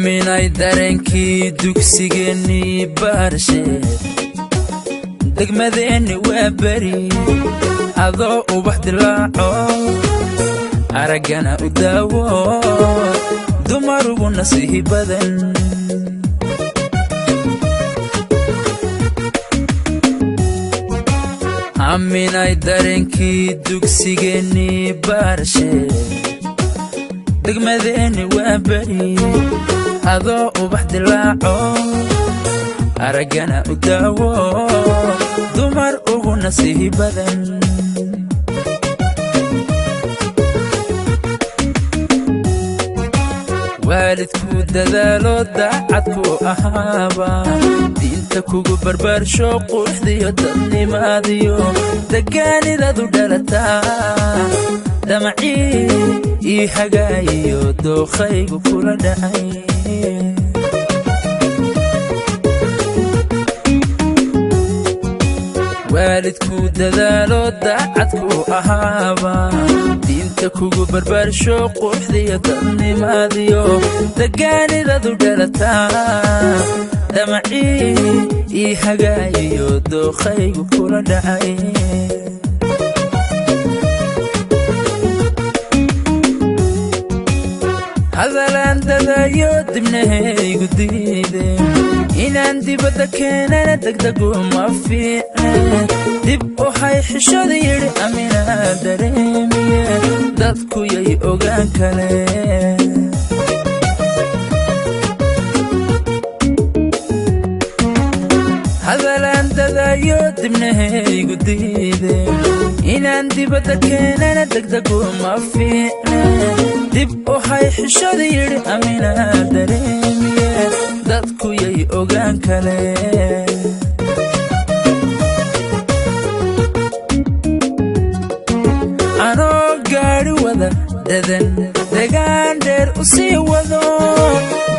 aaminay dareenkii dugsigeennii baarsheed degmadeenni waa beri adoo ubax dilaaco araggana u daawo dumarugu nasiihi badan aaminay dareenkii dugsigeennii baarsheed degmadeenni waa beri adoo ubax dilaaco araggana u daawo dumar ugu nasiihi badan waalidku dadaalo daacadku ahaaba diinta kugu barbaarsho quruxdiyo dadnimaadiyo degaanidadu dhalataa damacii ii hagaayiyo dookhaygu kula dhacay waalidku dadaalo daacadku ahaaba diinta kugu barbaarsho quruxdiyo dadnimaadiyo degaanidadu dhalataa damacii ii hagaayiyo dookhaygu kula dhacay hadalaan dadayo dibnahaygu diideen inaan dibadda keenana degdegu ma fiicne dib waxay xishooda yidhi aminaa dareemiye dadku yay ogaan kaleen hadalaan dadayo dibnahaygu diideen inaan dibadda keenana degdegu ma fiicne dib waxay xishooda yidhi aminaa dareemiye dadku yay ogaan kaleen anoo gaadhi wada dadan degaan dheer u sii wado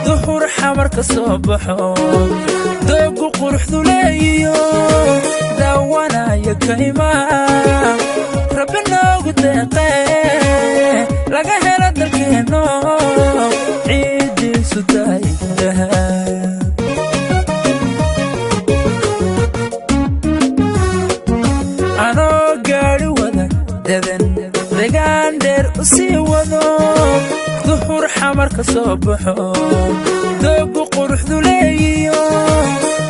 duhur xamar ka soo baxo doogu quruxdu leeyiyo daawanaya kaymaa rabbi noogu deeqee laga helo dalkeenno ciiddiisu tahay dahab anoo gaadhi wada dadan degaan dheer u sii wado duhur xamar ka soo baxo doogu quruxdu leeyiyo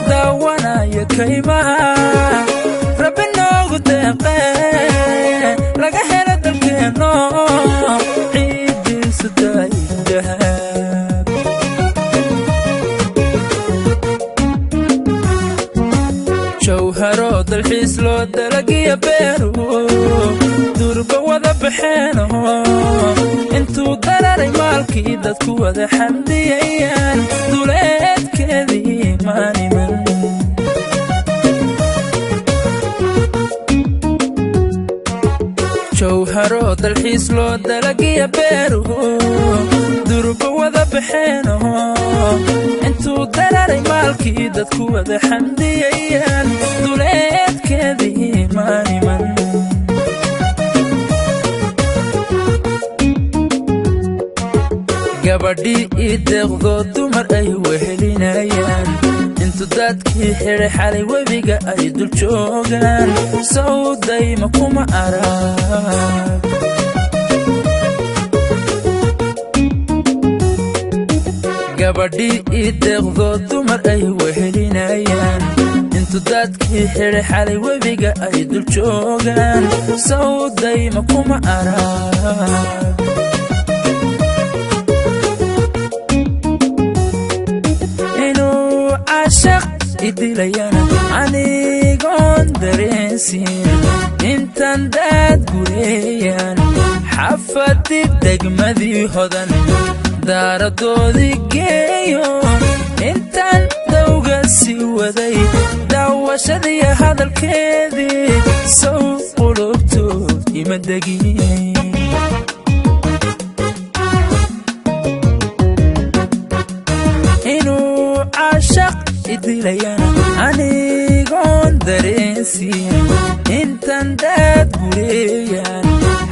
daawanaya kaymaa rabbi noogu deeqee laga helo dalkeenno ciiddiisu tahay dahab jawharo dalxiis loo dalagiya beeru durba wada baxeeno intuu dararay maalkii dadku wada xamdiyayaan duleedkeedii maaniman jawharo dalxiis loo dalagiya beeru durba wada baxeeno intuu dararay maalkii dadku wada xamdiyayaan duleedkeedii maaniman gabadhii ii deeqdo dumar ay wehelinayaan intu dadkii xidhay xalay webiga ay dul joogaan sawdayma kuma arag gabadhii ii deeqdo dumar ay wehelinayaan intu dadkii xidhay xalay webiga ay dul joogaan sawdayma kuma arag idilayana anigoon dareensiin intaan daad gureeyaan xafadii degmadii hodan daaradoodii geeyo intaan dawga sii waday daawashadiiyo hadalkeedii sow qulubtu ima degin inuu caashaq idilayana anigoon dareensiin intaan daad gureeyaan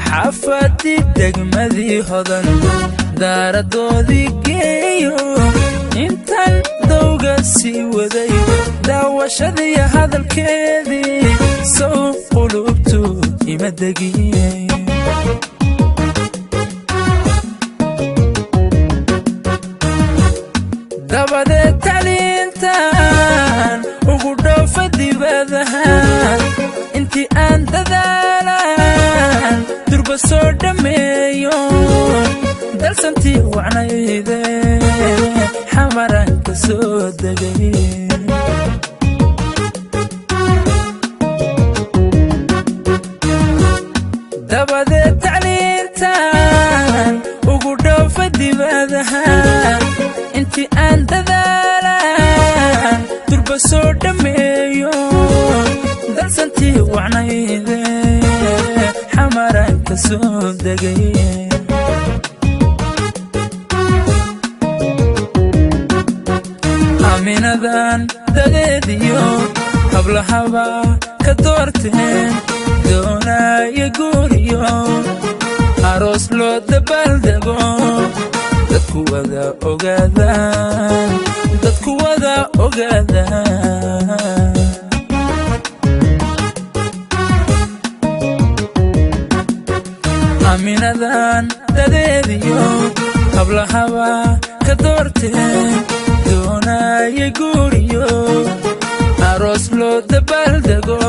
xafadii degmadii hodan daaradoodii geeyo intan dawga sii waday daawashadii hadalkeedii soo qulubtu ima degiyey dabadeed tacliintan ugu dhoofa dibadaha intii aan dadaalan durba soo dhammeeyo dalsantii wacnayde xamaran ka soo degay dabadeed tacliintan ugu dhoofa dibadaha intii aan dadaalan durba soo dhammeeyo dalsantii wacnayde xamaran ka soo degay aaminadan dadeediyo hablahaba ka doorteen doonaya guuriyo aroos loo dabaaldego dadku wada ogaadaan aaminadan dadeediyo hablahaba ka doorteen doonaya guuriyo aroos loo dabaaldego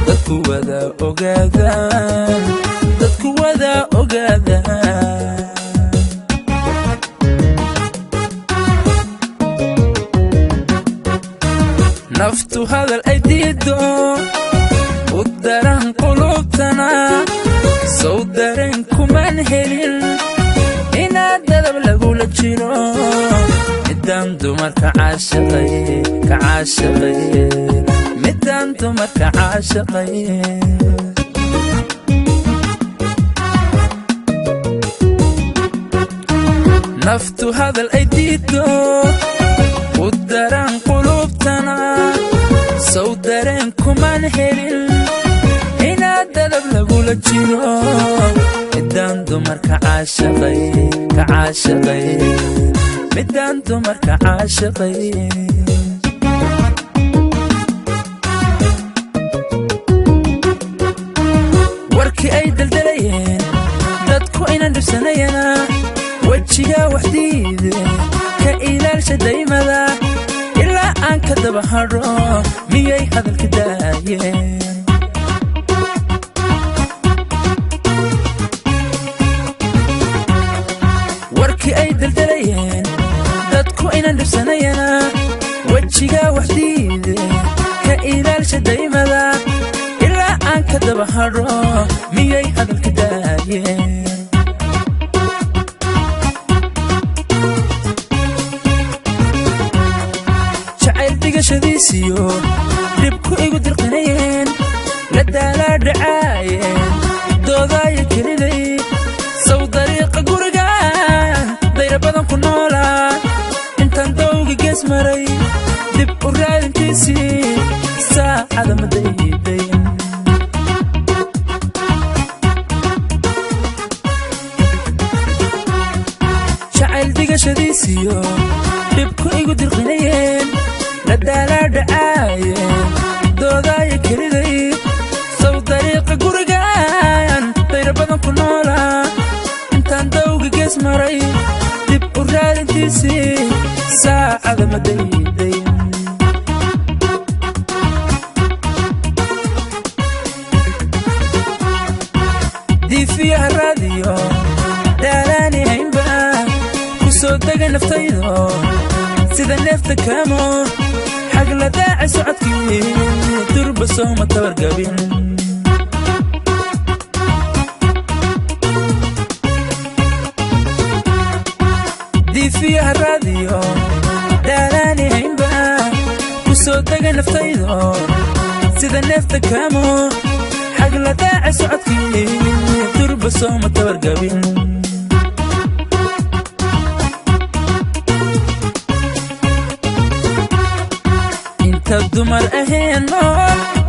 dadku wada ogaadaan naftu hadal ay diido u daran qulubtana sow dareen kuman helin inaad dadab lagula jiro midaan dumarka caashaqay midaan dumarka caashaqay naftu hadal ay diido u daran qulubtana sow dareen kuman helin inaad dadab lagula jiro midaan dumarka caashaqay midaan dumarka caashaqay warkii ay daldalayeen dadku inaan dhibsanayana wejiga waxdiide ka ilaalsha daymada ilaa aan ka daba hadho miyay hadalka daayeen warkii ay daldalayeen dadku inaan dhibsanayana wejiga waxdiide ka ilaalsha daymada ilaa aan ka daba hadho miyay hadalka daayeen digashadiisiyo dhibku igu dirqinayeen la daalaa dhacaayeen doodaayo keliday sow dariiqa gurigaan dayra badan ku noolaa intaan dawga gees maray dib u raadintiisii saacada ma daydayn jacayl digashadiisiyo dhibku igu dirqinayeen la daalaa dhacaayeen doodaayo keliday sow dariiqa gurigaan dayra badan ku noolaa intaan dawga gees maray dib u raadintiisii saacada ma daydayn diifiyaha raadiyo daalaani haynba ku soo dega naftaydo sida neefta kaamo xag la daaci socodkii durba sooma tabargabin diifiyaha raadiyo daalaani haynba ku soo dega naftaydo sida neefta kaamo xag la daaci socodkii durba sooma tabargabin dumar aheeno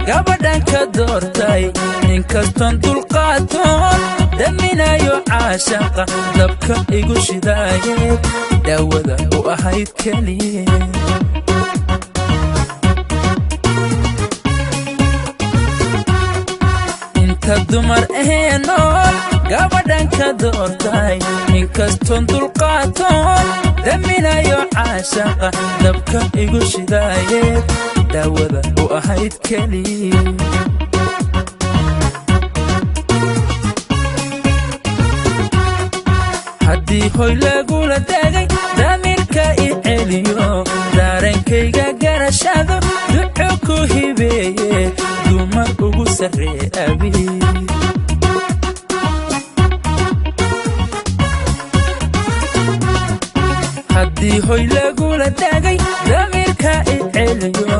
gabadhan ka doortay inkastoon dulqaato daminayo caashaqa dabka igu shidaayay daawada u ahayd kaliya inta dumar nool gabadhan ka doortay inkastoon dulqaatoon daminayo caashaqa dabka igu shidaayay daawada u ahayd kaliya haddii hoy lagula tagay damiirka i celiyo daarenkayga garashado duco ku hibeeye dumar ugu sarree abi haddii hoy lagula tagay damiirka i celiyo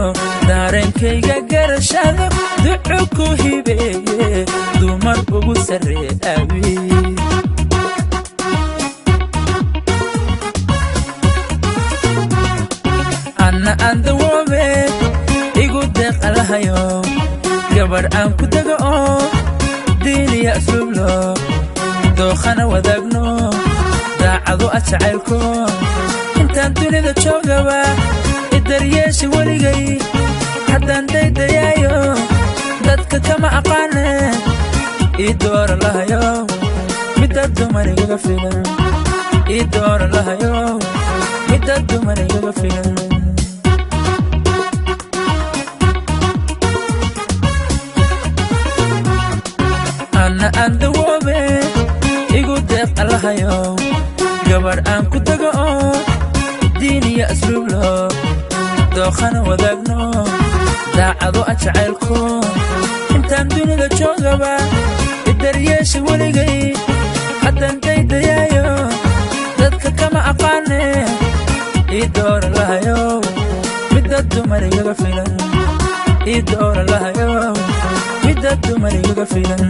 daarenkayga garashado duco ku hibeeye dumar ugu sarree abi anna aan dawoobe igu deeq alahayo gabar aan ku dago oo diiniya asluublo dookhana wadaagno daacado jacaylko intaan dunida joogaba idaryeesha weligay haddaan daydayaayo dadka kama aqaane ii doora lahayo midda dumar igaga filan ii doora lahayo midda dumar igaga filan anna aan dawoobe igu deeq alahayo gabar aan ku dago oo diiniya asluublo dookhana wadaagno daacado jacaylko intaan dunida joogaba idaryeesha weligay haddaan daydayaayo dadka kama aqaane ii doora lahayo midda dumar igaga filan ii doora lahayo midda dumar igaga filan